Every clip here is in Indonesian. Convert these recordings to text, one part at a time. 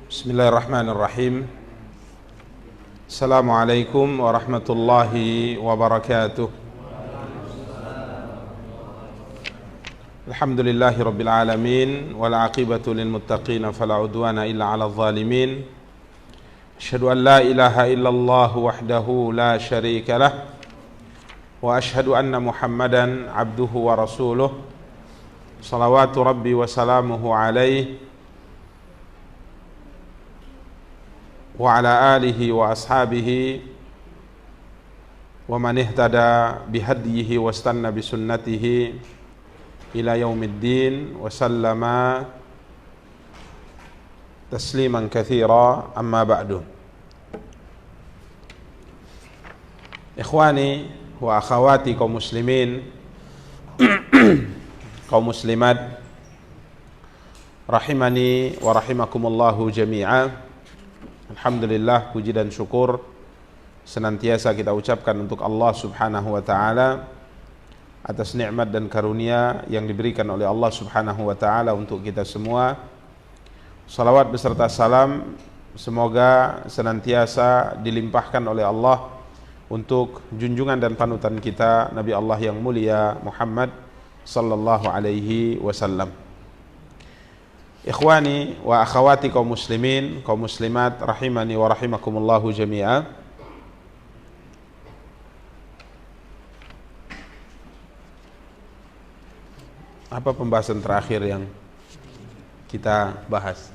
Bismillahirrahmanirrahim. Assalamualaikum warahmatullahi wabarakatuh. Alhamdulillahi rabbil alamin wal aqibatu lil muttaqin fala udwana illa 'alal zalimin. Asyhadu an la ilaha illallah wahdahu la syarika lah wa asyhadu anna Muhammadan abduhu wa rasuluh. Salawatu rabbi wa salamuhu alaihi wa ala alihi wa ashabihi wa man ihtada bihadyihi wa istanna bisunnatihi ila yaumiddin wa sallama tasliman katsira, amma ba'du. Ikhwani wa akhawati kaum muslimin kaum muslimat rahimani wa rahimakumullahu jami'a. Alhamdulillah, puji dan syukur senantiasa kita ucapkan untuk Allah subhanahu wa ta'ala atas nikmat dan karunia yang diberikan oleh Allah subhanahu wa ta'ala untuk kita semua. Salawat beserta salam semoga senantiasa dilimpahkan oleh Allah untuk junjungan dan panutan kita Nabi Allah yang mulia Muhammad sallallahu alaihi wasallam. Ikhwani wa akhawati kaum muslimin, kaum muslimat rahimani wa rahimakumullahu jami'a. Apa pembahasan terakhir yang kita bahas?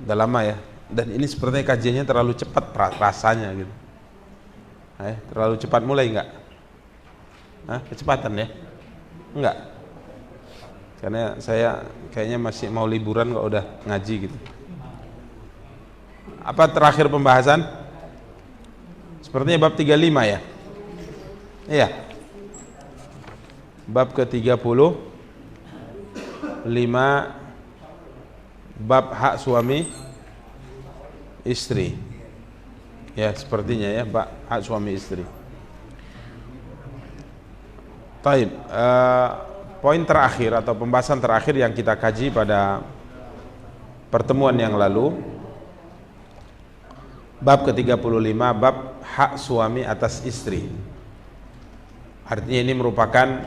Udah lama ya. Dan ini sepertinya kajiannya terlalu cepat rasanya gitu. Terlalu cepat mulai enggak? Kecepatan ya? Enggak. Karena saya kayaknya masih mau liburan kok udah ngaji gitu. Apa terakhir pembahasan? Sepertinya bab 35 ya? Iya. Bab ke-35, bab hak suami istri. Ya, sepertinya ya, bab hak suami istri. Baik, poin terakhir atau pembahasan terakhir yang kita kaji pada pertemuan yang lalu, bab ke-35, bab hak suami atas istri. Artinya ini merupakan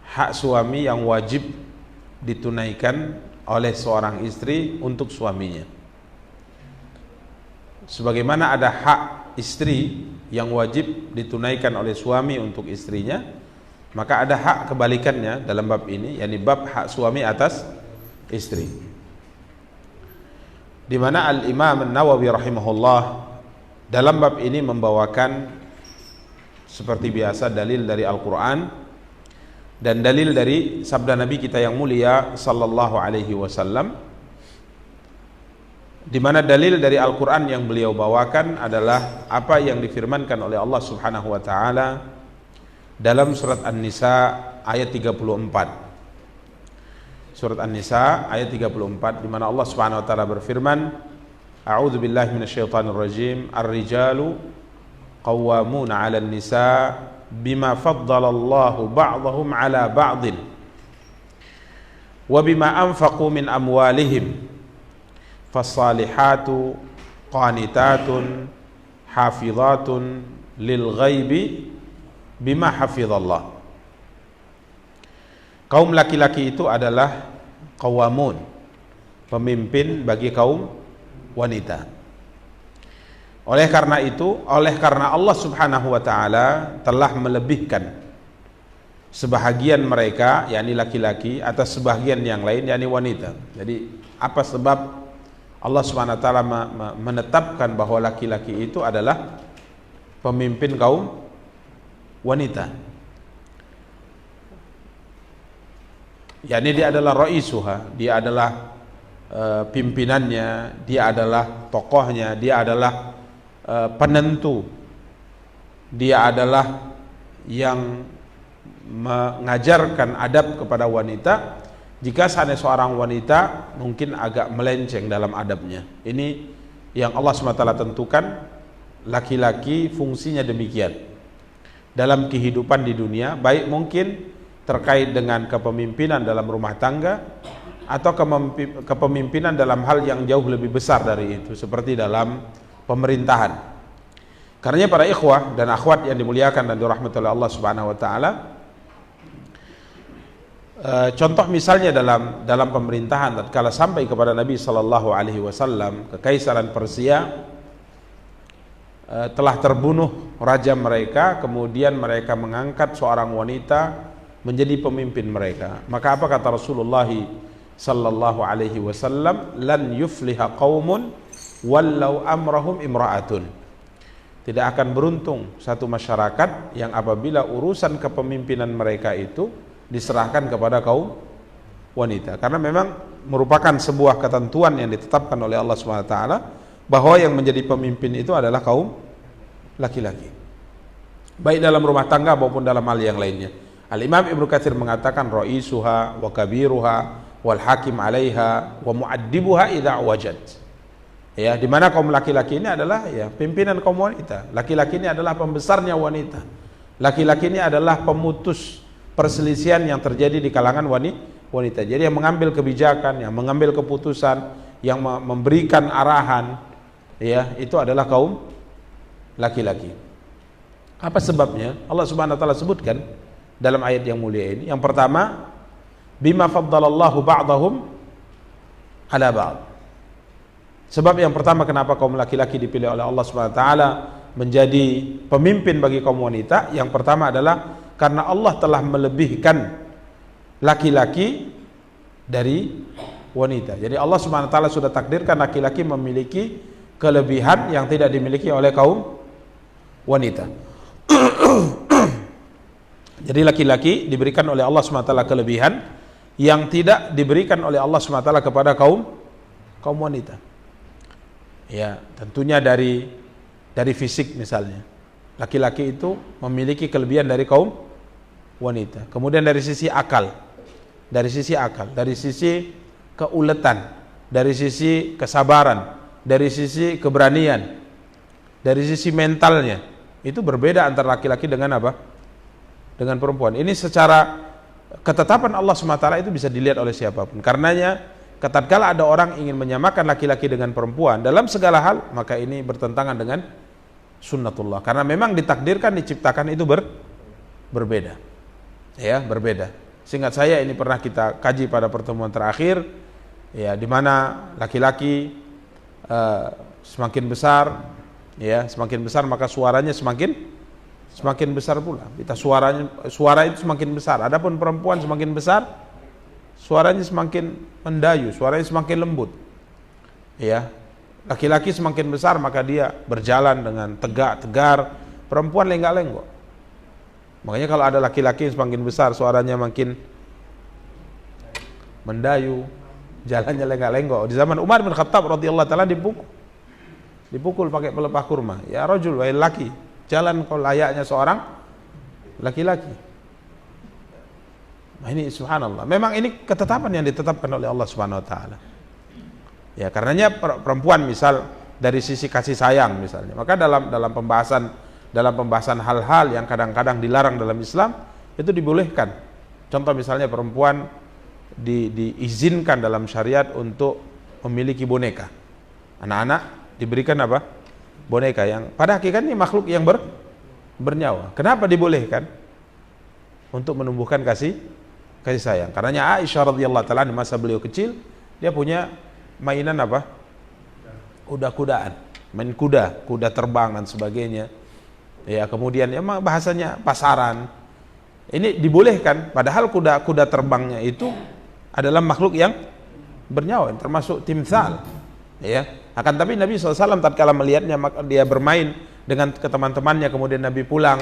hak suami yang wajib ditunaikan oleh seorang istri untuk suaminya. Sebagaimana ada hak istri yang wajib ditunaikan oleh suami untuk istrinya, maka ada hak kebalikannya dalam bab ini, yakni bab hak suami atas istri, di mana Al-Imam An-Nawawi rahimahullah dalam bab ini membawakan seperti biasa dalil dari Al-Quran dan dalil dari sabda Nabi kita yang mulia sallallahu alaihi wasallam, di mana dalil dari Al-Quran yang beliau bawakan adalah apa yang difirmankan oleh Allah subhanahu wa ta'ala dalam surat An-Nisa ayat 34. Surat An-Nisa ayat 34, di mana Allah Subhanahu wa taala berfirman, A'udzu billahi minasyaitonir rajim, Ar-rijalu qawwamuna 'alan nisa bima faddalallahu ba'dahum 'ala ba'din wa bima anfaqu min amwalihim fas-salihatu qanitatun hafizatun lil ghaibi bima hafizallah. Kaum laki-laki itu adalah qawamun, pemimpin bagi kaum wanita. Oleh karena itu, oleh karena Allah subhanahu wa ta'ala telah melebihkan sebahagian mereka, yakni laki-laki, atas sebahagian yang lain, yakni wanita. Jadi apa sebab Allah subhanahu wa ta'ala menetapkan bahwa laki-laki itu adalah pemimpin kaum wanita? yakni dia adalah raisuha, dia adalah pimpinannya, dia adalah tokohnya, dia adalah penentu, dia adalah yang mengajarkan adab kepada wanita. Jika seandainya seorang wanita mungkin agak melenceng dalam adabnya, ini yang Allah SWT tentukan. Laki-laki fungsinya demikian dalam kehidupan di dunia, baik mungkin terkait dengan kepemimpinan dalam rumah tangga, atau kepemimpinan dalam hal yang jauh lebih besar dari itu, seperti dalam pemerintahan. Karena para ikhwah dan akhwat yang dimuliakan dan dirahmati oleh Allah Subhanahu wa taala, contoh misalnya dalam pemerintahan tatkala sampai kepada Nabi sallallahu alaihi wasallam kekaisaran Persia telah terbunuh raja mereka, kemudian mereka mengangkat seorang wanita menjadi pemimpin mereka. Maka apa kata Rasulullah sallallahu alaihi wasallam? Lan yufliha qaumun wallau amrahum imra'atun. Tidak akan beruntung satu masyarakat yang apabila urusan kepemimpinan mereka itu diserahkan kepada kaum wanita. Karena memang merupakan sebuah ketentuan yang ditetapkan oleh Allah Subhanahu wa taala bahwa yang menjadi pemimpin itu adalah kaum laki-laki, baik dalam rumah tangga maupun dalam hal yang lainnya. Al-Imam Ibnu Katsir mengatakan ra'isuha wa kabiruha wal hakim 'alaiha wa mu'addibuha idza wajad. Ya, di mana kaum laki-laki ini adalah ya pimpinan kaum wanita. Laki-laki ini adalah pembesarnya wanita. Laki-laki ini adalah pemutus perselisihan yang terjadi di kalangan wanita. Jadi yang mengambil kebijakan, yang mengambil keputusan, yang memberikan arahan, ya, itu adalah kaum laki-laki. Apa sebabnya? Allah Subhanahu wa taala sebutkan dalam ayat yang mulia ini. Yang pertama, bima faddalallahu ba'dahum ala ba'd. Sebab yang pertama kenapa kaum laki-laki dipilih oleh Allah Subhanahu wa taala menjadi pemimpin bagi kaum wanita, yang pertama adalah karena Allah telah melebihkan laki-laki dari wanita. Jadi Allah Subhanahu wa taala sudah takdirkan laki-laki memiliki kelebihan yang tidak dimiliki oleh kaum wanita. Jadi laki-laki diberikan oleh Allah Subhanahu wa taala kelebihan yang tidak diberikan oleh Allah Subhanahu wa taala kepada kaum wanita. Ya, tentunya dari fisik misalnya. Laki-laki itu memiliki kelebihan dari kaum wanita. Kemudian dari sisi akal, dari sisi keuletan, dari sisi kesabaran, dari sisi keberanian, dari sisi mentalnya, itu berbeda antara laki-laki dengan apa? Dengan perempuan. Ini secara ketetapan Allah SWT itu bisa dilihat oleh siapapun. Karenanya tatkala ada orang ingin menyamakan laki-laki dengan perempuan dalam segala hal, maka ini bertentangan dengan sunnatullah. Karena memang ditakdirkan, diciptakan itu berbeda. Ya, berbeda. Seingat saya ini pernah kita kaji pada pertemuan terakhir, ya, di mana laki-laki semakin besar, ya, semakin besar maka suaranya semakin besar pula. Suara itu semakin besar. Adapun perempuan semakin besar, suaranya semakin mendayu, suaranya semakin lembut. Ya, laki-laki semakin besar maka dia berjalan dengan tegak, tegar. Perempuan lenggak-lenggok. Makanya kalau ada laki-laki yang semakin besar, suaranya makin mendayu, jalannya lenggak-lenggok. Di zaman Umar bin Khattab radhiyallahu taala dipukul pakai pelepah kurma. Ya rajul, wahai laki, jalan kau layaknya seorang laki-laki. Nah, ini subhanallah. Memang ini ketetapan yang ditetapkan oleh Allah Subhanahu wa taala. Ya, karenanya perempuan misal dari sisi kasih sayang misalnya, maka dalam pembahasan hal-hal yang kadang-kadang dilarang dalam Islam itu dibolehkan. Contoh misalnya perempuan diizinkan dalam syariat untuk memiliki boneka. Anak-anak diberikan apa? Boneka yang pada hakikatnya makhluk yang bernyawa. Kenapa dibolehkan? Untuk menumbuhkan kasih sayang. Karenanya Aisyah radhiyallahu taala di masa beliau kecil, dia punya mainan apa? Kuda-kudaan, main kuda terbang dan sebagainya. Ya, kemudian ya bahasanya pasaran. Ini dibolehkan, padahal kuda terbangnya itu adalah makhluk yang bernyawa, termasuk timsal. Ya, akan tapi Nabi SAW tatkala melihatnya, maka dia bermain dengan teman-temannya, kemudian Nabi pulang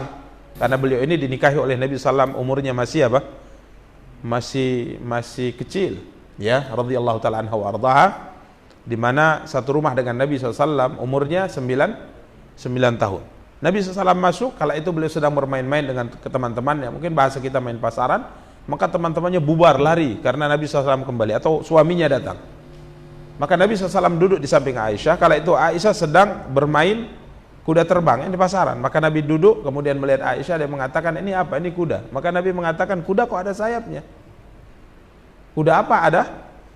karena beliau ini dinikahi oleh Nabi SAW umurnya masih apa? Masih kecil, ya, radhiyallahu taala anha wa ardhaha, di mana satu rumah dengan Nabi SAW umurnya 9 tahun. Nabi SAW masuk, kala itu beliau sedang bermain-main dengan teman-temannya, mungkin bahasa kita main pasaran, maka teman-temannya bubar lari karena Nabi SAW kembali atau suaminya datang. Maka Nabi SAW duduk di samping Aisyah, kala itu Aisyah sedang bermain kuda terbang yang di pasaran. Maka Nabi duduk, kemudian melihat Aisyah, dia mengatakan, ini apa? Ini kuda. Maka Nabi mengatakan, kuda kok ada sayapnya? Kuda apa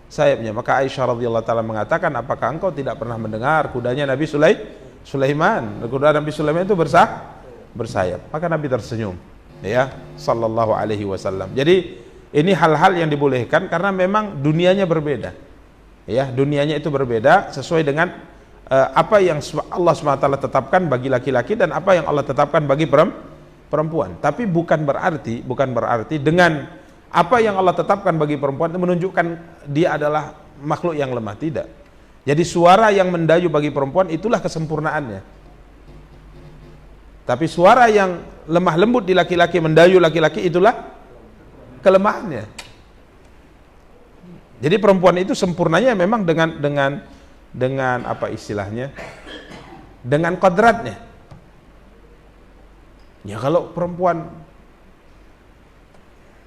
sayapnya. Maka Aisyah radhiyallahu taala mengatakan, apakah engkau tidak pernah mendengar kudanya Nabi Sulaiman? Kuda Nabi Sulaiman itu bersayap. Maka Nabi tersenyum, ya, sallallahu alaihi wasallam. Jadi ini hal-hal yang dibolehkan karena memang dunianya berbeda. Ya, dunianya itu berbeda sesuai dengan apa yang Allah SWT tetapkan bagi laki-laki dan apa yang Allah tetapkan bagi perempuan. Tapi bukan berarti dengan apa yang Allah tetapkan bagi perempuan itu menunjukkan dia adalah makhluk yang lemah, tidak. Jadi suara yang mendayu bagi perempuan itulah kesempurnaannya. Tapi suara yang lemah lembut di laki-laki, mendayu laki-laki, itulah kelemahannya. Jadi perempuan itu sempurnanya memang dengan apa istilahnya? Dengan kodratnya. Ya kalau perempuan,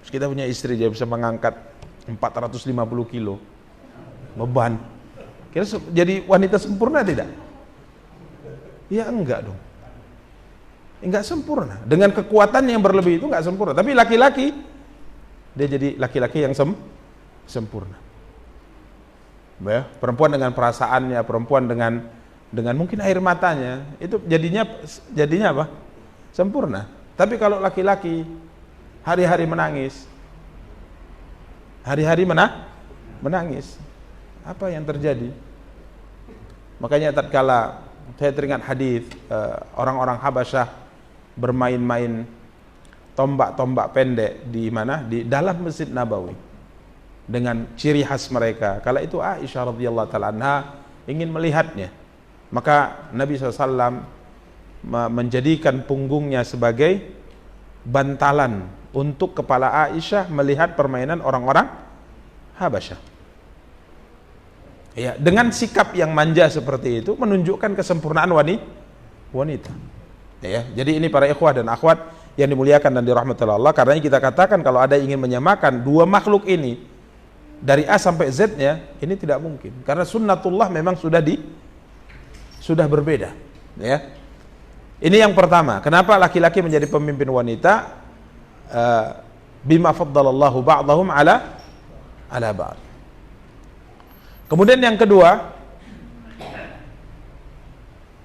kita punya istri dia bisa mengangkat 450 kilo beban. Kira jadi wanita sempurna tidak? Ya enggak dong. Enggak sempurna. Dengan kekuatan yang berlebih itu enggak sempurna. Tapi laki-laki, dia jadi laki-laki yang sempurna. Ya, perempuan dengan perasaannya, perempuan dengan mungkin air matanya, itu jadinya apa? Sempurna. Tapi kalau laki-laki hari-hari menangis, menangis, apa yang terjadi? Makanya tatkala saya teringat hadis orang-orang Habasyah bermain-main tombak-tombak pendek di mana? Di dalam Masjid Nabawi dengan ciri khas mereka. Kala itu Aisyah radhiyallahu taala anha ingin melihatnya. Maka Nabi SAW menjadikan punggungnya sebagai bantalan untuk kepala Aisyah melihat permainan orang-orang Habasyah. Ya, dengan sikap yang manja seperti itu menunjukkan kesempurnaan wanita. Ya, jadi ini para ikhwah dan akhwat yang dimuliakan dan dirahmati Allah, karena kita katakan kalau ada ingin menyamakan dua makhluk ini dari A sampai Z-nya, ini tidak mungkin. Karena sunnatullah memang sudah berbeda, ya. Ini yang pertama, kenapa laki-laki menjadi pemimpin wanita? Bima faddalallahu ba'dahum ala ba'd. Kemudian yang kedua,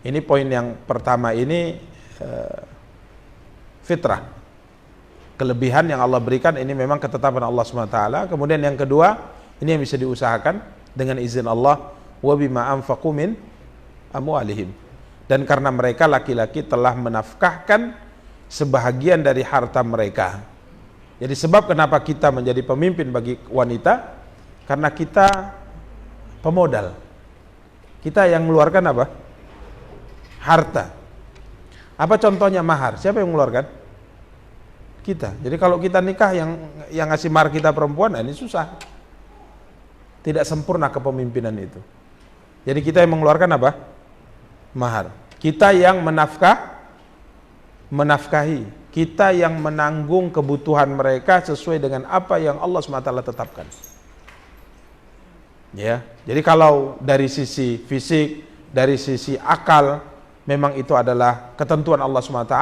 ini poin yang pertama ini fitrah. Kelebihan yang Allah berikan ini memang ketetapan Allah SWT. Kemudian yang kedua, ini yang bisa diusahakan dengan izin Allah, wa bima anfaqu min amwalihim. Dan karena mereka laki-laki telah menafkahkan sebahagian dari harta mereka. Jadi sebab kenapa kita menjadi pemimpin bagi wanita, karena kita pemodal. Kita yang mengeluarkan apa? Harta. Apa contohnya mahar? Siapa yang mengeluarkan? Kita. Jadi kalau kita nikah yang ngasih mahar kita perempuan, ini susah. Tidak sempurna kepemimpinan itu. Jadi kita yang mengeluarkan apa? Mahar. Kita yang menafkahi. Kita yang menanggung kebutuhan mereka sesuai dengan apa yang Allah SWT tetapkan. Ya. Jadi kalau dari sisi fisik, dari sisi akal, memang itu adalah ketentuan Allah SWT,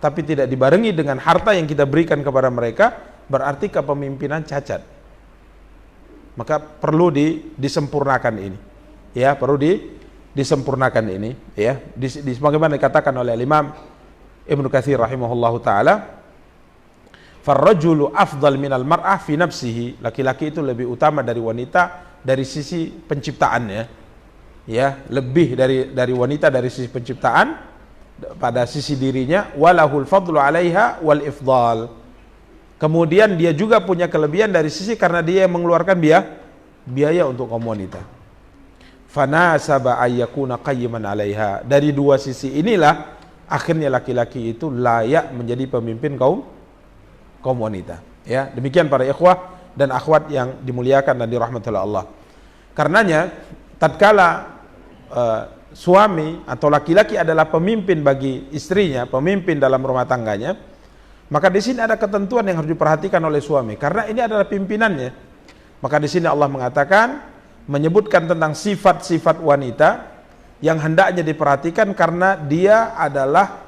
tapi tidak dibarengi dengan harta yang kita berikan kepada mereka, berarti kepemimpinan cacat. Maka perlu disempurnakan ini. Ya, perlu disempurnakan ini, ya. Sebagaimana dikatakan oleh Imam Ibnu Katsir rahimahullahu taala, farrajulu afdal minal mar'ah fi nafsihi. Laki-laki itu lebih utama dari wanita dari sisi penciptaannya. Ya, lebih dari wanita dari sisi penciptaan pada sisi dirinya, walahul fadlu 'alaiha wal ifdal. Kemudian dia juga punya kelebihan dari sisi karena dia yang mengeluarkan biaya untuk kaum wanita. Fanasaba ayyakuna qayyiman 'alaiha. Dari dua sisi inilah akhirnya laki-laki itu layak menjadi pemimpin kaum wanita. Ya, demikian para ikhwah dan akhwat yang dimuliakan dan dirahmati oleh Allah. Karenanya tatkala suami atau laki-laki adalah pemimpin bagi istrinya, pemimpin dalam rumah tangganya, maka di sini ada ketentuan yang harus diperhatikan oleh suami karena ini adalah pimpinannya. Maka di sini Allah mengatakan, menyebutkan tentang sifat-sifat wanita yang hendaknya diperhatikan karena dia adalah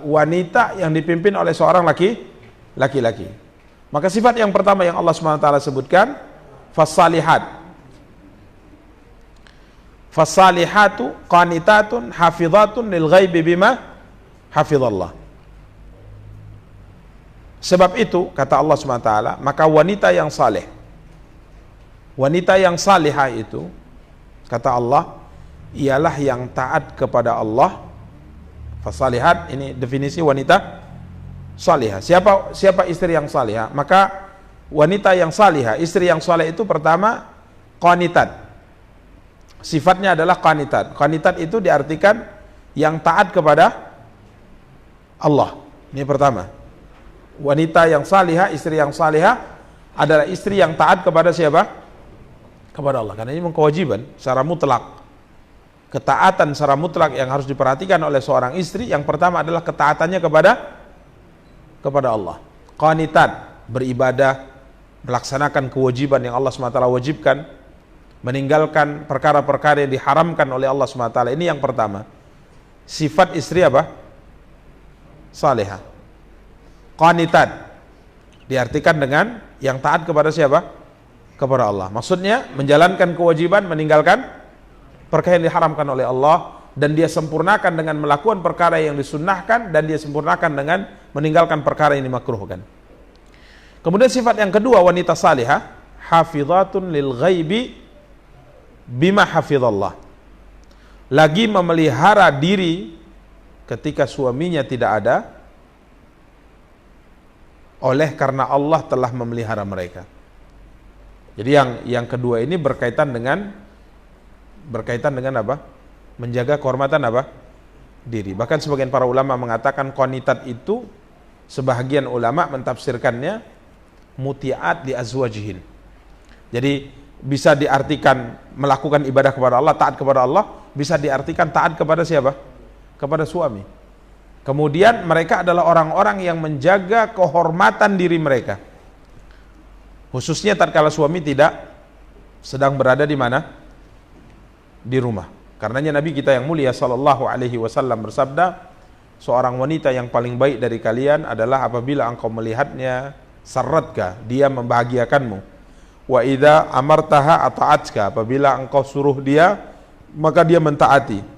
wanita yang dipimpin oleh seorang laki-laki. Maka sifat yang pertama yang Allah SWT sebutkan, Fasalihat. Fasalihatu qanitatun hafizatun lil ghaibi bima hafizallah. Sebab itu kata Allah SWT, maka wanita yang saleh, wanita yang salihah itu kata Allah ialah yang taat kepada Allah. Fasalihat ini definisi wanita salihah. Siapa istri yang salihah? Maka wanita yang salihah, istri yang saleh itu pertama qanitat. Sifatnya adalah qanitat. Qanitat itu diartikan yang taat kepada Allah. Ini pertama. Wanita yang salihah, istri yang salihah adalah istri yang taat kepada siapa? Kepada Allah. Karena ini memang kewajiban secara mutlak. Ketaatan secara mutlak yang harus diperhatikan oleh seorang istri, yang pertama adalah ketaatannya kepada Allah. Qanitat, beribadah, melaksanakan kewajiban yang Allah SWT wajibkan, meninggalkan perkara-perkara yang diharamkan oleh Allah SWT. Ini yang pertama. Sifat istri apa? Salihah. Qanitat diartikan dengan yang taat kepada siapa? Kepada Allah. Maksudnya menjalankan kewajiban, meninggalkan perkara yang diharamkan oleh Allah, dan dia sempurnakan dengan melakukan perkara yang disunnahkan, dan dia sempurnakan dengan meninggalkan perkara yang dimakruhkan. Kemudian sifat yang kedua wanita salihah, hafizatun lil ghaibi bima hafizallah. Lagi memelihara diri ketika suaminya tidak ada, oleh karena Allah telah memelihara mereka. Jadi yang kedua ini berkaitan dengan apa? Menjaga kehormatan apa? Diri. Bahkan sebagian para ulama mengatakan qanitat itu, sebahagian ulama mentafsirkannya mutiat li azwajihin. Jadi bisa diartikan melakukan ibadah kepada Allah, taat kepada Allah, bisa diartikan taat kepada siapa? Kepada suami. Kemudian mereka adalah orang-orang yang menjaga kehormatan diri mereka, khususnya tatkala suami tidak sedang berada di mana? Di rumah. Karenanya Nabi kita yang mulia sallallahu alaihi wasallam bersabda, seorang wanita yang paling baik dari kalian adalah apabila engkau melihatnya sarratka, dia membahagiakanmu. Wa idza amartaha ata'atka, apabila engkau suruh dia maka dia mentaati.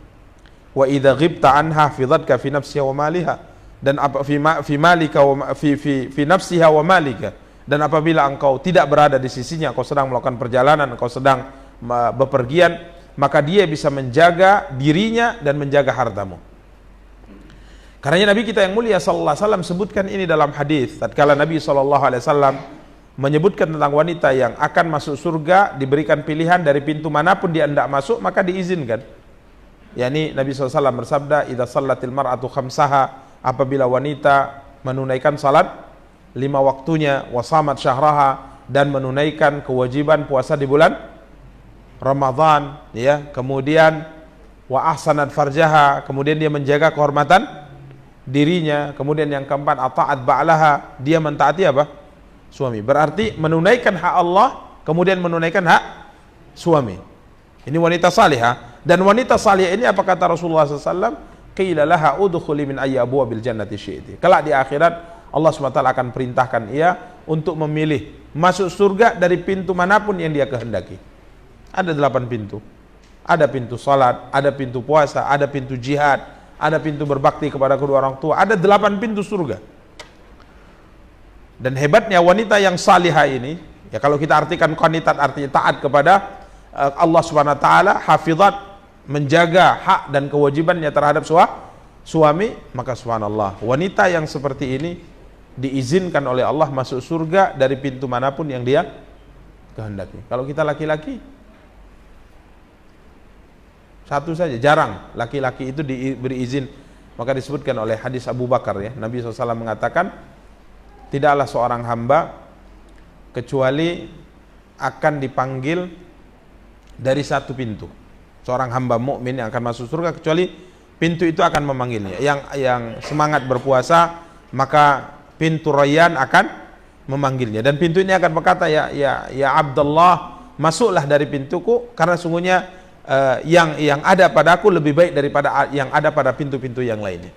Wa idza ghibta anha hafizatka fi nafsiha wa maliha, dan fi malika wa fi nafsiha wa malika, dan apabila engkau tidak berada di sisinya, engkau sedang melakukan perjalanan, engkau sedang bepergian, maka dia bisa menjaga dirinya dan menjaga hartamu. Karena Nabi kita yang mulia sallallahu alaihi wasallam sebutkan ini dalam hadis, tatkala Nabi sallallahu alaihi wasallam menyebutkan tentang wanita yang akan masuk surga, diberikan pilihan dari pintu manapun dia hendak masuk, maka diizinkan. Yani Nabi SAW bersabda, idza shallatil mar'atu khamsaha, apabila wanita menunaikan salat 5 waktunya, wasamat syahraha, dan menunaikan kewajiban puasa di bulan Ramadan, ya, kemudian wa ahsanat farjaha, kemudian dia menjaga kehormatan dirinya, kemudian yang keempat ata'at ba'laha, dia mentaati apa? Suami. Berarti menunaikan hak Allah, kemudian menunaikan hak suami. Ini wanita salihah. Dan wanita salihah ini apa kata Rasulullah SAW? Qila laha udkhuli min ayyi abwabil jannati syi'ti. Kelak di akhirat Allah SWT akan perintahkan ia untuk memilih masuk surga dari pintu manapun yang dia kehendaki. Ada 8 pintu. Ada pintu salat, ada pintu puasa, ada pintu jihad, ada pintu berbakti kepada kedua orang tua, ada 8 pintu surga. Dan hebatnya wanita yang salihah ini, ya kalau kita artikan qanitat artinya taat kepada Allah Subhanahu wa taala, hafizat, menjaga hak dan kewajibannya terhadap suami, maka subhanallah, wanita yang seperti ini diizinkan oleh Allah masuk surga dari pintu manapun yang dia kehendaki. Kalau kita laki-laki, satu saja, jarang laki-laki itu diberi izin. Maka disebutkan oleh hadis Abu Bakar, ya, Nabi SAW mengatakan, tidaklah seorang hamba kecuali akan dipanggil dari satu pintu. Seorang hamba mukmin yang akan masuk surga, kecuali pintu itu akan memanggilnya. Yang semangat berpuasa, maka pintu Rayyan akan memanggilnya, dan pintu ini akan berkata, ya Abdullah, masuklah dari pintuku, karena sungguhnya yang ada padaku lebih baik daripada yang ada pada pintu-pintu yang lainnya.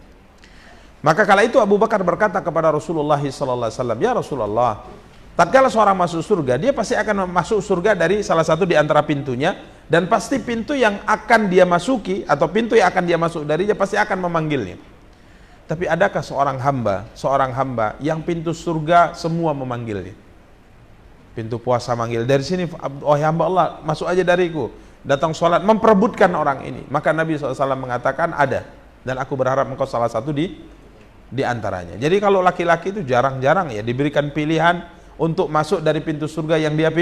Maka kala itu Abu Bakar berkata kepada Rasulullah SAW, ya Rasulullah, Tatkala seorang masuk surga, dia pasti akan masuk surga dari salah satu di antara pintunya, dan pasti pintu yang akan dia masuki atau pintu yang akan dia masuk darinya pasti akan memanggilnya. Tapi adakah seorang hamba yang pintu surga semua memanggilnya? Pintu puasa manggil, dari sini wahai hamba Allah, masuk aja dariku. Datang sholat, memperebutkan orang ini. Maka Nabi SAW mengatakan ada, dan aku berharap engkau salah satu di antaranya. Jadi kalau laki-laki itu jarang-jarang ya diberikan pilihan untuk masuk dari pintu surga yang dia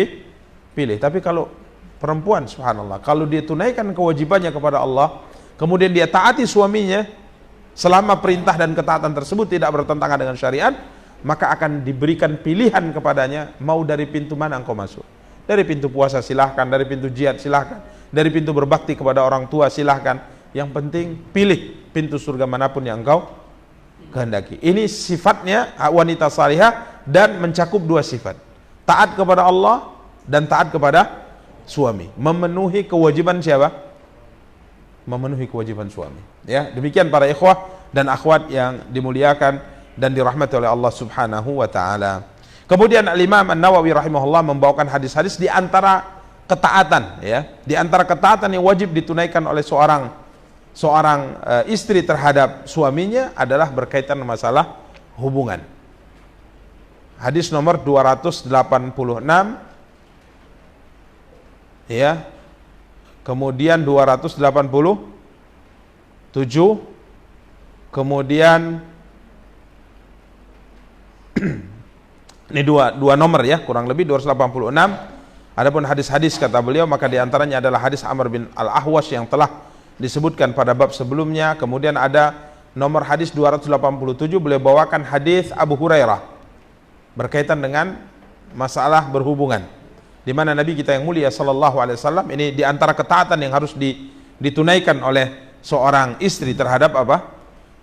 pilih. Tapi kalau perempuan, subhanallah, kalau dia tunaikan kewajibannya kepada Allah, kemudian dia taati suaminya selama perintah dan ketaatan tersebut tidak bertentangan dengan syariat, maka akan diberikan pilihan kepadanya, mau dari pintu mana engkau masuk. Dari pintu puasa silahkan, dari pintu jihad silahkan, dari pintu berbakti kepada orang tua silahkan. Yang penting pilih pintu surga manapun yang engkau kehendaki. Ini sifatnya wanita salihah, dan mencakup dua sifat, taat kepada Allah dan taat kepada suami, memenuhi kewajiban siapa? Memenuhi kewajiban suami. Ya, demikian para ikhwah dan akhwat yang dimuliakan dan dirahmati oleh Allah Subhanahu wa taala. Kemudian Al-Imam An-Nawawi rahimahullah membawakan hadis-hadis di antara ketaatan, ya, di antara ketaatan yang wajib ditunaikan oleh seorang istri terhadap suaminya adalah berkaitan masalah hubungan. Hadis nomor 286, ya. Kemudian 287, kemudian ini dua nomor ya, kurang lebih 286. Adapun hadis-hadis kata beliau, maka diantaranya adalah hadis Amr bin Al-Ahwas yang telah disebutkan pada bab sebelumnya. Kemudian ada nomor hadis 287, beliau bawakan hadis Abu Hurairah berkaitan dengan masalah berhubungan, di mana Nabi kita yang mulia sallallahu alaihi wasallam, ini di antara ketaatan yang harus ditunaikan oleh seorang istri terhadap apa?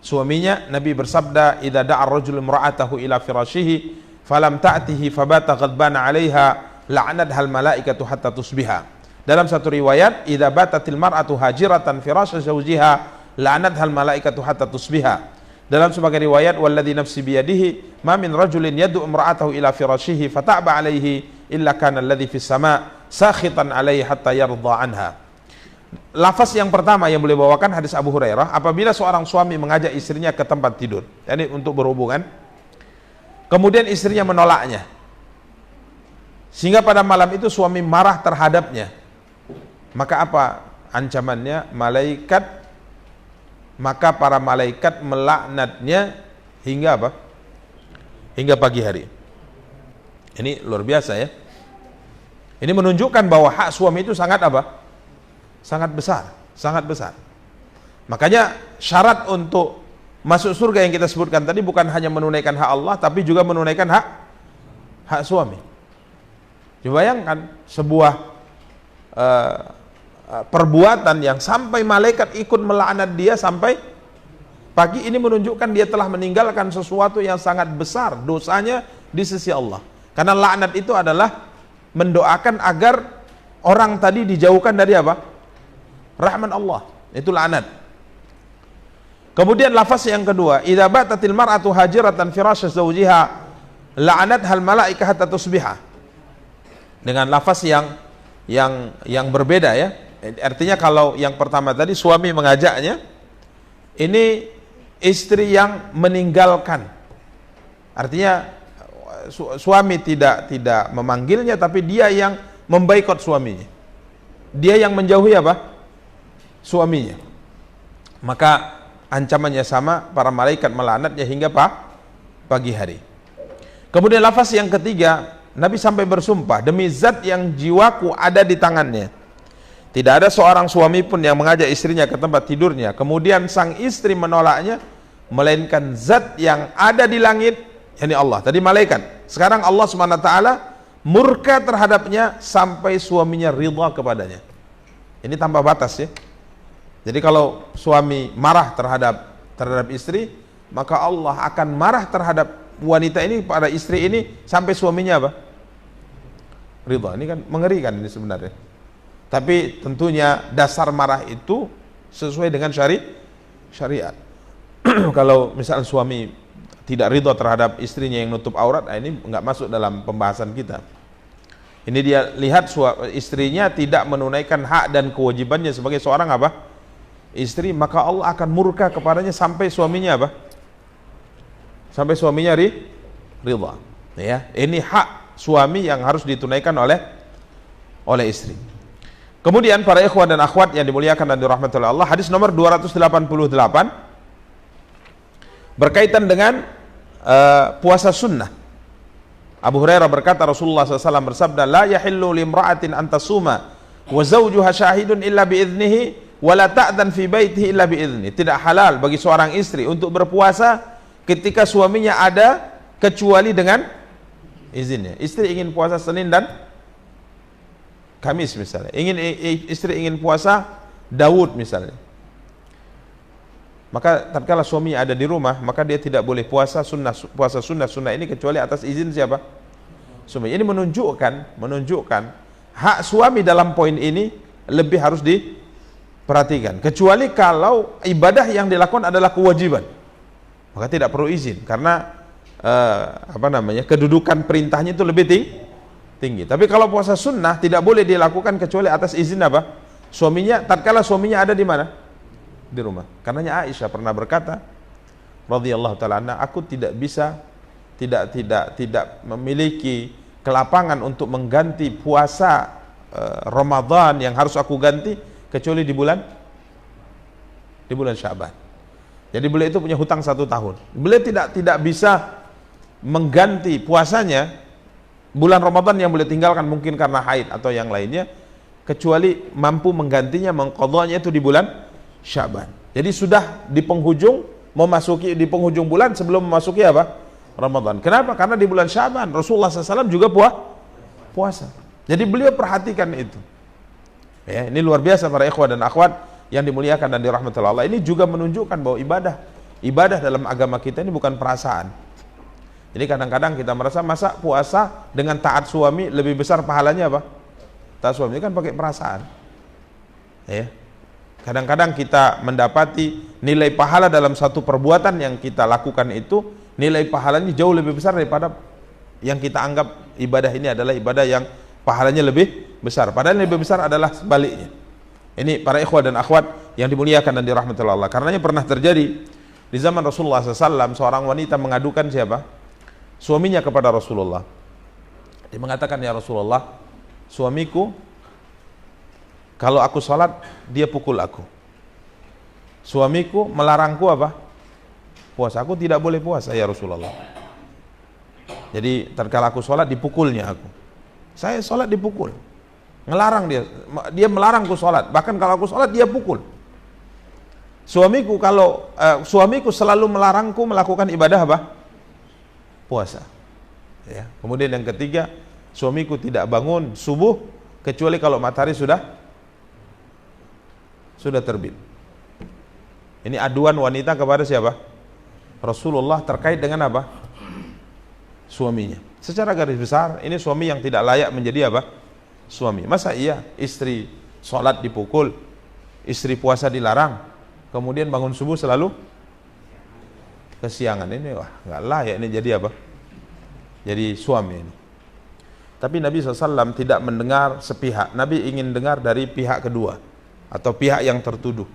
Suaminya. Nabi bersabda, "Idza da'a ar-rajulu imra'atahu ila firashihi falam ta'tihi fabata ghadbana 'alaiha la'anatha al-malaikatu hatta tusbiha." Dalam satu riwayat, "Idza batatil mar'atu hajiratan firasha zawjiha la'anatha al-malaikatu hatta tusbiha." Dalam sebagai riwayat, "Walladzi nafsi biyadihi ma min rajulin yad'u imra'atahu ila firashihi fata'ba 'alaihi illa kana alladzi fis sama' sakhitan 'alaihi hatta yardha 'anha." Lafaz yang pertama yang boleh bawakan hadis Abu Hurairah, apabila seorang suami mengajak istrinya ke tempat tidur, yakni untuk berhubungan, kemudian istrinya menolaknya, sehingga pada malam itu suami marah terhadapnya, maka apa ancamannya? Maka para malaikat melaknatnya hingga apa? Hingga pagi hari. Ini luar biasa ya. Ini menunjukkan bahwa hak suami itu sangat apa? Sangat besar, sangat besar. Makanya syarat untuk masuk surga yang kita sebutkan tadi bukan hanya menunaikan hak Allah, tapi juga menunaikan hak suami. Coba bayangkan sebuah perbuatan yang sampai malaikat ikut melaknat dia sampai pagi, ini menunjukkan dia telah meninggalkan sesuatu yang sangat besar dosanya di sisi Allah. Karena laknat itu adalah mendoakan agar orang tadi dijauhkan dari apa? Rahman Allah. Itu laknat. Kemudian lafaz yang kedua, "Idza batatil mar'atu hajiratan firasha zawjiha la'anathal malaikah hatta tusbiha." Dengan lafaz yang berbeda ya. Artinya kalau yang pertama tadi suami mengajaknya, ini istri yang meninggalkan. Artinya suami tidak memanggilnya, tapi dia yang memboikot suaminya. Dia yang menjauhi apa? Suaminya. Maka ancamannya sama, para malaikat melaknatnya hingga pagi hari. Kemudian lafaz yang ketiga, Nabi sampai bersumpah, "Demi zat yang jiwaku ada di tangannya, tidak ada seorang suami pun yang mengajak istrinya ke tempat tidurnya, kemudian sang istri menolaknya, melainkan zat yang ada di langit," yakni Allah. Tadi malaikat, sekarang Allah SWT murka terhadapnya sampai suaminya ridha kepadanya. Ini tanpa batas ya. Jadi kalau suami marah terhadap istri, maka Allah akan marah terhadap wanita ini, pada istri ini, sampai suaminya apa? Ridha. Ini kan mengerikan ini sebenarnya. Tapi tentunya dasar marah itu sesuai dengan syariat. Kalau misalnya suami tidak ridho terhadap istrinya yang nutup aurat, ini nggak masuk dalam pembahasan kita. Ini dia lihat istrinya tidak menunaikan hak dan kewajibannya sebagai seorang apa? Istri, maka Allah akan murka kepadanya sampai suaminya apa? Sampai suaminya ridha. Ya, ini hak suami yang harus ditunaikan oleh istri. Kemudian para ikhwan dan akhwat yang dimuliakan dan dirahmati oleh Allah, hadis nomor 288 berkaitan dengan puasa sunnah. Abu Hurairah berkata, Rasulullah SAW bersabda, la yahillu limra'atin antasuma wa zawjuha syahidun illa biiznihi wa la ta'dan fi baitihi illa biizni. Tidak halal bagi seorang istri untuk berpuasa ketika suaminya ada kecuali dengan izinnya. Istri ingin puasa Senin dan Kamis misalnya, istri ingin puasa Daud misalnya, maka tatkala suami ada di rumah, maka dia tidak boleh puasa sunnah ini kecuali atas izin siapa? Suami. Ini menunjukkan hak suami dalam poin ini lebih harus diperhatikan. Kecuali kalau ibadah yang dilakukan adalah kewajiban, maka tidak perlu izin karena kedudukan perintahnya itu lebih tinggi. Tapi kalau puasa sunnah tidak boleh dilakukan kecuali atas izin apa? Suaminya. Tatkala suaminya ada di mana? Di rumah. Karenanya Aisyah pernah berkata radhiyallahu taala anha, aku tidak memiliki kelapangan untuk mengganti puasa Ramadan yang harus aku ganti kecuali di bulan Sya'ban. Jadi beliau itu punya hutang 1 tahun. Beliau tidak bisa mengganti puasanya bulan Ramadan yang beliau tinggalkan mungkin karena haid atau yang lainnya, kecuali mampu menggantinya, mengqadhanya itu di bulan Sya'ban. Jadi sudah di penghujung bulan sebelum memasuki apa? Ramadan. Kenapa? Karena di bulan Sya'ban Rasulullah SAW juga puasa. Jadi beliau perhatikan itu. Ya, ini luar biasa para ikhwah dan akhwat yang dimuliakan dan dirahmati Allah. Ini juga menunjukkan bahwa ibadah dalam agama kita ini bukan perasaan. Jadi kadang-kadang kita merasa masa puasa dengan taat suami lebih besar pahalanya apa? Taat suami kan pakai perasaan. Ya. Kadang-kadang kita mendapati nilai pahala dalam satu perbuatan yang kita lakukan itu, nilai pahalanya jauh lebih besar daripada yang kita anggap ibadah ini adalah ibadah yang pahalanya lebih besar. Padahal yang lebih besar adalah sebaliknya. Ini para ikhwah dan akhwat yang dimuliakan dan dirahmati Allah. Karenanya pernah terjadi di zaman Rasulullah SAW, seorang wanita mengadukan siapa? Suaminya kepada Rasulullah. Dia mengatakan, ya Rasulullah, suamiku kalau aku sholat, dia pukul aku. Suamiku melarangku apa? Puasa. Aku tidak boleh puasa, ya Rasulullah. Jadi tatkala aku sholat, dipukulnya aku. Saya sholat dipukul. Ngelarang dia melarangku sholat. Bahkan kalau aku sholat, dia pukul. Suamiku selalu melarangku melakukan ibadah apa? Puasa. Ya. Kemudian yang ketiga, suamiku tidak bangun subuh kecuali kalau matahari sudah terbit. Ini aduan wanita kepada siapa? Rasulullah terkait dengan apa? Suaminya. Secara garis besar, ini suami yang tidak layak menjadi apa? Suami. Masa iya istri sholat dipukul, istri puasa dilarang, kemudian bangun subuh selalu kesiangan? Ini wah, nggak layak ini jadi apa? Jadi suami ini. Tapi Nabi SAW tidak mendengar sepihak. Nabi ingin dengar dari pihak kedua atau pihak yang tertuduh.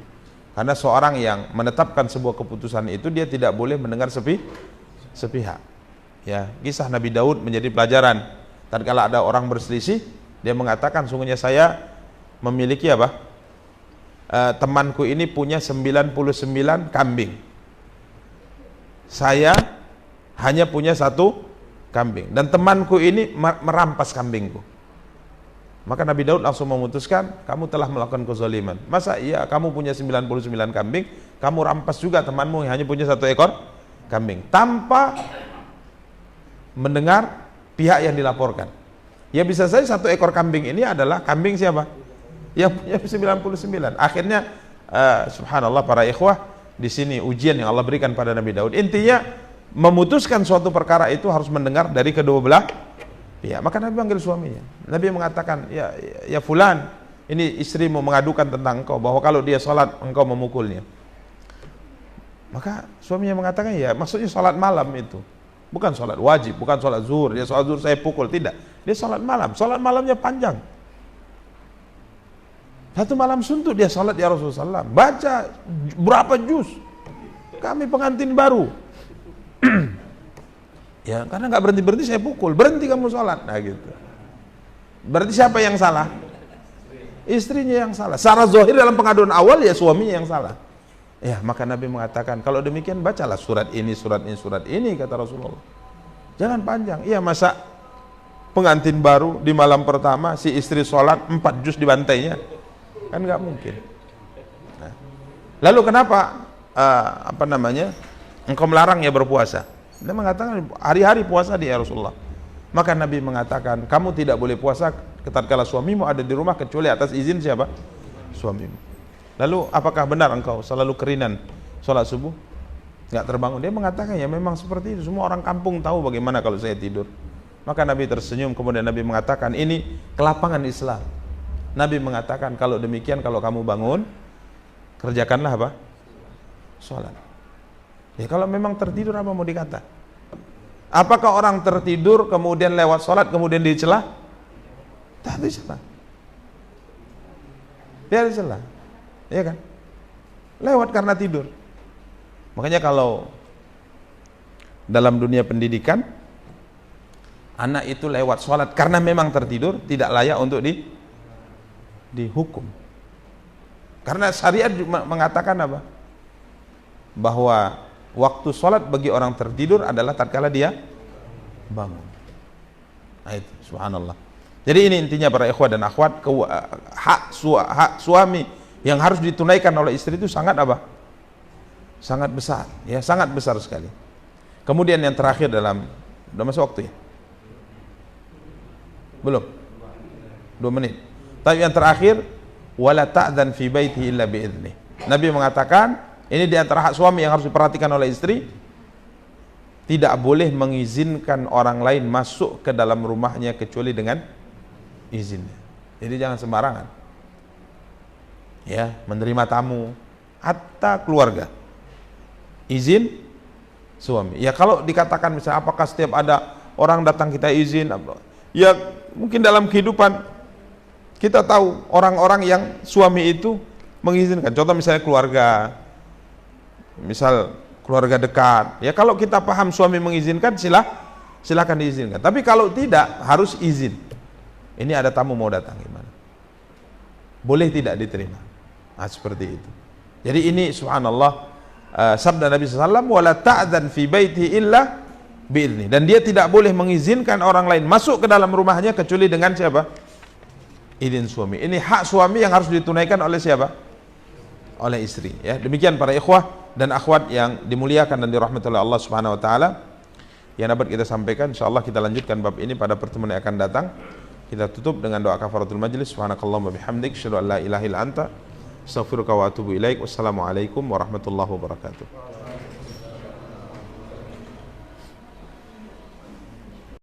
Karena seorang yang menetapkan sebuah keputusan itu, dia tidak boleh mendengar sepihak. Ya, kisah Nabi Daud menjadi pelajaran. Tatkala ada orang berselisih, dia mengatakan, sungguhnya saya memiliki apa? Temanku ini punya 99 kambing. Saya hanya punya 1 kambing. Dan temanku ini merampas kambingku. Maka Nabi Daud langsung memutuskan, kamu telah melakukan kezaliman. Masa iya kamu punya 99 kambing, kamu rampas juga temanmu yang hanya punya 1 ekor kambing, tanpa mendengar pihak yang dilaporkan. Ya bisa saja 1 ekor kambing ini adalah kambing siapa? Yang punya 99. Akhirnya subhanallah para ikhwah, di sini ujian yang Allah berikan pada Nabi Daud. Intinya memutuskan suatu perkara itu harus mendengar dari kedua belah pihak. Maka Nabi panggil suaminya. Nabi mengatakan, ya fulan, ini istrimu mengadukan tentang engkau bahwa kalau dia sholat engkau memukulnya. Maka suaminya mengatakan, ya maksudnya sholat malam itu bukan sholat wajib, bukan sholat zuhur. Dia sholat zuhur saya pukul, tidak. Dia sholat malam, sholat malamnya panjang. Satu malam suntuk dia sholat ya Rasulullah SAW. Baca berapa juz. Kami pengantin baru. Ya karena nggak berhenti saya pukul. Berhenti kamu sholat. Nah gitu. Berarti siapa yang salah? Istrinya yang salah. Secara zahir dalam pengaduan awal ya suaminya yang salah. Ya maka Nabi mengatakan, kalau demikian bacalah surat ini, surat ini, surat ini, kata Rasulullah. Jangan panjang. Iya masa pengantin baru di malam pertama si istri sholat 4 juz dibantainya? Kan nggak mungkin. Nah, lalu kenapa engkau melarangnya berpuasa? Dia mengatakan hari-hari puasa dia Rasulullah. Maka Nabi mengatakan, kamu tidak boleh puasa tatkala suamimu ada di rumah kecuali atas izin siapa? Suamimu. Lalu apakah benar engkau selalu kerinan sholat subuh? Nggak terbangun. Dia mengatakan ya memang seperti itu. Semua orang kampung tahu bagaimana kalau saya tidur. Maka Nabi tersenyum, kemudian Nabi mengatakan ini kelapangan Islam. Nabi mengatakan kalau demikian, kalau kamu bangun kerjakanlah apa? Sholat. Ya kalau memang tertidur apa mau dikata? Apakah orang tertidur kemudian lewat sholat kemudian dicela? Tak dicela. Dia dicela. Ya kan? Lewat karena tidur. Makanya kalau dalam dunia pendidikan, anak itu lewat sholat karena memang tertidur, tidak layak untuk dihukum. Karena syariat mengatakan apa? Bahwa waktu sholat bagi orang tertidur adalah tatkala dia bangun. Nah itu, subhanallah. Jadi ini intinya para ikhwah dan akhwat, hak suami yang harus ditunaikan oleh istri itu sangat apa? Sangat besar, ya sangat besar sekali. Kemudian yang terakhir udah masuk waktu ya? Belum? 2 menit. Tapi yang terakhir, wala ta'dzan fi baitihi illa bi'idznih. Nabi mengatakan, ini di antara hak suami yang harus diperhatikan oleh istri, tidak boleh mengizinkan orang lain masuk ke dalam rumahnya kecuali dengan izinnya. Jadi jangan sembarangan. Ya, menerima tamu, hatta keluarga. Izin suami. Ya kalau dikatakan misalnya apakah setiap ada orang datang kita izin? Ya mungkin dalam kehidupan kita tahu orang-orang yang suami itu mengizinkan. Contoh misalnya keluarga, misal keluarga dekat. Ya kalau kita paham suami mengizinkan, silakan diizinkan. Tapi kalau tidak, harus izin. Ini ada tamu mau datang, gimana? Boleh tidak diterima? Nah, seperti itu. Jadi ini subhanallah sabda Nabi SAW, wala ta'dzan fi baiti illa bi'idznih. Dan dia tidak boleh mengizinkan orang lain masuk ke dalam rumahnya kecuali dengan siapa? Izin suami. Ini hak suami yang harus ditunaikan oleh siapa? Oleh istri. Ya, demikian para ikhwah dan akhwat yang dimuliakan dan dirahmati oleh Allah Subhanahu wa taala. Yang dapat kita sampaikan, insyaallah kita lanjutkan bab ini pada pertemuan yang akan datang. Kita tutup dengan doa kafaratul majlis. Subhanakallahumma bihamdik, asyhadu an la ilaha illa anta, astaghfiruka wa atubu ilaik. Wassalamualaikum warahmatullahi wabarakatuh.